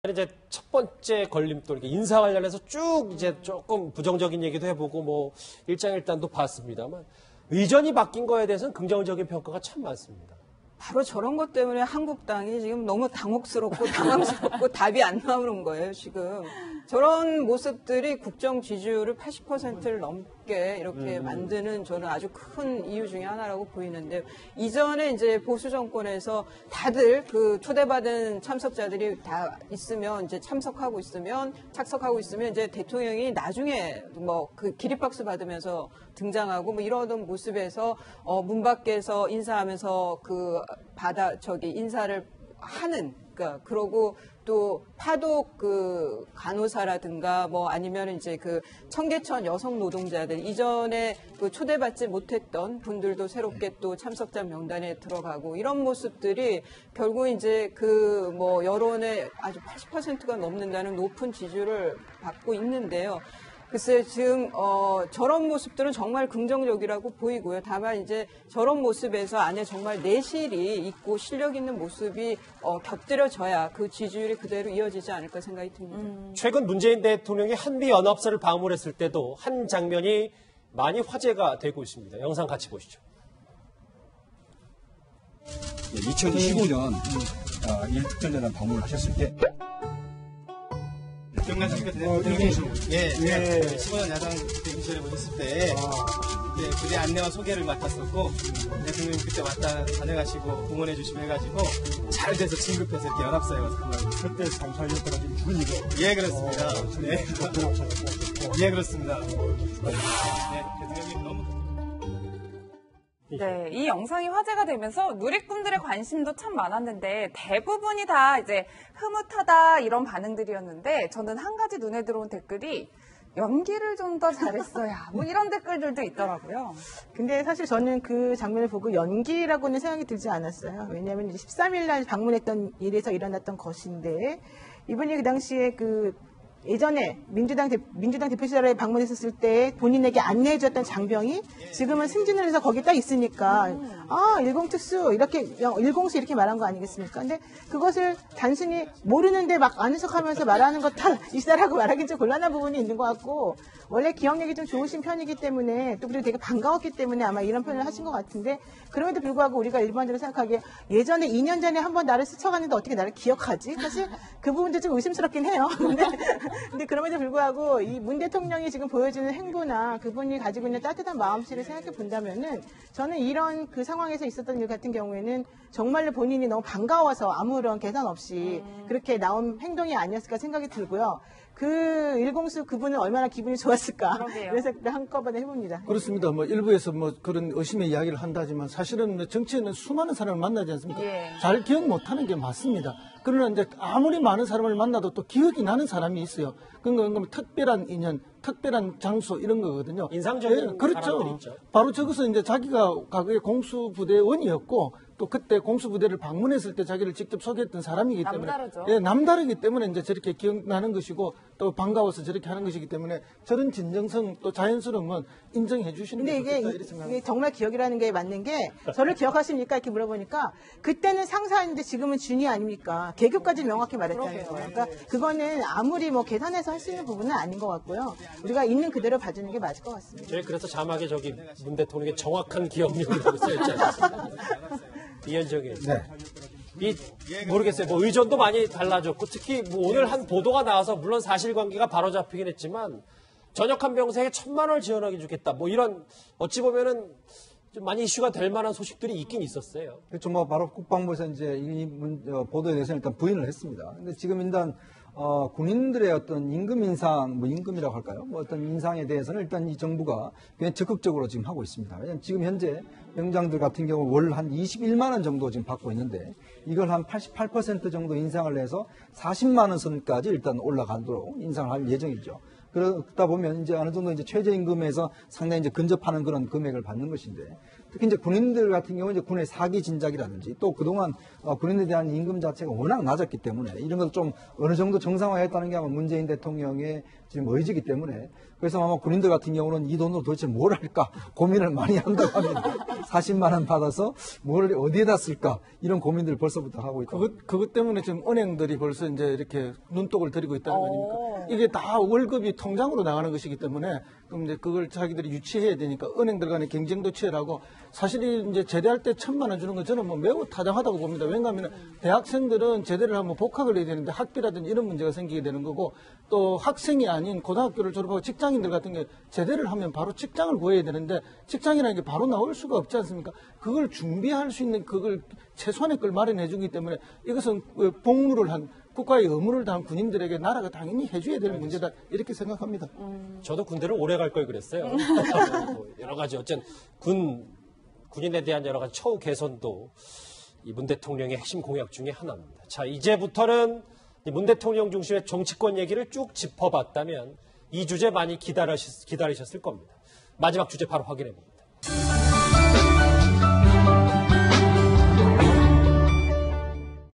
이제 첫 번째 걸림돌, 인사 관련해서 쭉 이제 조금 부정적인 얘기도 해보고 뭐 일장일단도 봤습니다만 의전이 바뀐 거에 대해서는 긍정적인 평가가 참 많습니다. 바로 저런 것 때문에 한국당이 지금 너무 당혹스럽고 당황스럽고 답이 안 나오는 거예요, 지금. 저런 모습들이 국정 지지율을 80%를 넘게 이렇게 만드는 저는 아주 큰 이유 중에 하나라고 보이는데, 이전에 이제 보수 정권에서 다들 그 초대받은 참석자들이 다 있으면 이제 착석하고 있으면 이제 대통령이 나중에 뭐 그 기립박수 받으면서 등장하고 뭐 이러던 모습에서 문 밖에서 인사하면서 인사를 하는, 그러고 또 파독 간호사라든가 뭐 아니면 이제 청계천 여성 노동자들, 이전에 초대받지 못했던 분들도 새롭게 또 참석자 명단에 들어가고, 이런 모습들이 결국 이제 여론의 아주 80%가 넘는다는 높은 지지를 받고 있는데요. 글쎄, 지금, 저런 모습들은 정말 긍정적이라고 보이고요. 다만 이제 저런 모습에서 안에 정말 내실이 있고 실력 있는 모습이, 곁들여져야 그 지지율이 그대로 이어지지 않을까 생각이 듭니다. 최근 문재인 대통령이 한미연합사를 방문했을 때도 한 장면이 많이 화제가 되고 있습니다. 영상 같이 보시죠. 2015년 일특전대단 방문을 하셨을 때 정관섭 예. 15년 야당 대기실에 오셨을 때 그대 안내와 소개를 맡았었고, 대통령님 그때 왔다 다녀가시고 응원해 주시고 해가지고 잘 돼서 진급해서 이렇게 연합사에 와서 그때 상사였다가 지금 줄이고. 예, 그렇습니다. 예, 그렇습니다. 대통령님 너무. 네, 이 영상이 화제가 되면서 누리꾼들의 관심도 참 많았는데 대부분이 다 이제 흐뭇하다 이런 반응들이었는데, 저는 한 가지 눈에 들어온 댓글이 연기를 좀 더 잘했어야 뭐 이런 댓글들도 있더라고요. 근데 사실 저는 그 장면을 보고 연기라고는 생각이 들지 않았어요. 왜냐하면 13일 날 방문했던 일에서 일어났던 것인데, 이분이 그 당시에 예전에 민주당 대표 시절에 방문했었을 때 본인에게 안내해줬던 장병이 지금은 승진을 해서 거기 딱 있으니까 일공특수 일공수 이렇게 말한 거 아니겠습니까? 근데 그것을 단순히 모르는데 막 아는 척하면서 말하는 것 다 있다라고 말하기 좀 곤란한 부분이 있는 것 같고, 원래 기억력이 좀 좋으신 편이기 때문에 또 그리고 되게 반가웠기 때문에 아마 이런 표현을 하신 것 같은데, 그럼에도 불구하고 우리가 일반적으로 생각하기에 예전에 2년 전에 한번 나를 스쳐갔는데 어떻게 나를 기억하지? 사실 그 부분도 좀 의심스럽긴 해요. 근데 그럼에도 불구하고 이 문 대통령이 지금 보여주는 행보나 그분이 가지고 있는 따뜻한 마음씨를 생각해 본다면은, 저는 이런 그 상황에서 있었던 일 같은 경우에는 정말로 본인이 너무 반가워서 아무런 계산 없이 그렇게 나온 행동이 아니었을까 생각이 들고요. 그 일공수 그분은 얼마나 기분이 좋았을까. 그러게요. 그래서 한꺼번에 해봅니다. 그렇습니다. 일부에서 그런 의심의 이야기를 한다지만 사실은 정치에는 수많은 사람을 만나지 않습니까? 예. 잘 기억 못하는 게 맞습니다. 그러나 이제 아무리 많은 사람을 만나도 또 기억이 나는 사람이 있어요. 그건 특별한 인연, 특별한 장소 이런 거거든요. 인상적인 그렇죠. 사람들이 있죠. 바로 저것은 이제 자기가 과거에 공수부대원이었고 또 그때 공수부대를 방문했을 때 자기를 직접 소개했던 사람이기 때문에 남다르죠. 남다르기 때문에 이제 저렇게 기억나는 것이고 또 반가워서 저렇게 하는 것이기 때문에 저런 진정성 또 자연스러움은 인정해 주시는 게 근데 좋겠다 이렇게 생각합니다. 이게 정말 기억이라는 게 맞는 게, 저를 기억하십니까? 이렇게 물어보니까 그때는 상사였는데 지금은 준이 아닙니까? 계급까지 명확히 말했다는 거예요. 그러니까 그거는 아무리 계산해서 할 수 있는 부분은 아닌 것 같고요. 우리가 있는 그대로 봐주는 게 맞을 것 같습니다. 저희 그래서 자막에 문 대통령의 정확한 기억력이라고 써있지 않습니까? 이현정이. 네. 모르겠어요. 의전도 많이 달라졌고, 특히 오늘 한 보도가 나와서 물론 사실관계가 바로잡히긴 했지만 전역한 병사에게 1,000만 원을 지원하게 주겠다. 이런 어찌 보면은 좀 많이 이슈가 될 만한 소식들이 있긴 있었어요. 그렇죠. 바로 국방부에서 이제 이 보도에 대해서는 일단 부인을 했습니다. 근데 지금 일단 군인들의 어떤 임금 인상, 임금이라고 할까요? 어떤 인상에 대해서는 일단 이 정부가 굉장히 적극적으로 지금 하고 있습니다. 왜냐하면 지금 현재 병장들 같은 경우 월 한 21만 원 정도 지금 받고 있는데, 이걸 한 88% 정도 인상을 해서 40만 원 선까지 일단 올라가도록 인상을 할 예정이죠. 그러다 보면 이제 어느 정도 이제 최저임금에서 상당히 이제 근접하는 그런 금액을 받는 것인데, 특히 이제 군인들 같은 경우 이제 군의 사기 진작이라든지 또 그동안 군인에 대한 임금 자체가 워낙 낮았기 때문에 이런 것을 좀 어느 정도 정상화했다는 게 아마 문재인 대통령의 지금 의지이기 때문에, 그래서 아마 군인들 같은 경우는 이 돈으로 도대체 뭘 할까 고민을 많이 한다고 합니다. 40만 원 받아서 뭘 어디에다 쓸까 이런 고민들을 벌써부터 하고 있다. 그것 때문에 지금 은행들이 벌써 이제 이렇게 눈독을 들이고 있다는 거 아닙니까? 이게 다 월급이 통장으로 나가는 것이기 때문에 그럼 이제 그걸 자기들이 유치해야 되니까 은행들 간의 경쟁도 치열하고, 사실 이제 제대할 때 1,000만 원 주는 건 저는 뭐 매우 타당하다고 봅니다. 왜냐하면 대학생들은 제대를 하면 복학을 해야 되는데 학비라든지 이런 문제가 생기게 되는 거고, 또 학생이 아닌 고등학교를 졸업하고 직장인들 같은 경우 제대를 하면 바로 직장을 구해야 되는데 직장이라는 게 바로 나올 수가 없지 않습니까? 그걸 준비할 수 있는 그걸 최소한의 걸 마련해 주기 때문에 이것은 복무를 한 국가의 의무를 다한 군인들에게 나라가 당연히 해줘야 될 문제다 이렇게 생각합니다. 저도 군대를 오래 갈 걸 그랬어요. 뭐 여러 가지 어쨌든 군인에 대한 여러 가지 처우 개선도 이 문 대통령의 핵심 공약 중에 하나입니다. 자, 이제부터는 문 대통령 중심의 정치권 얘기를 쭉 짚어봤다면 이 주제 많이 기다리셨을 겁니다. 마지막 주제 바로 확인해 봅니다.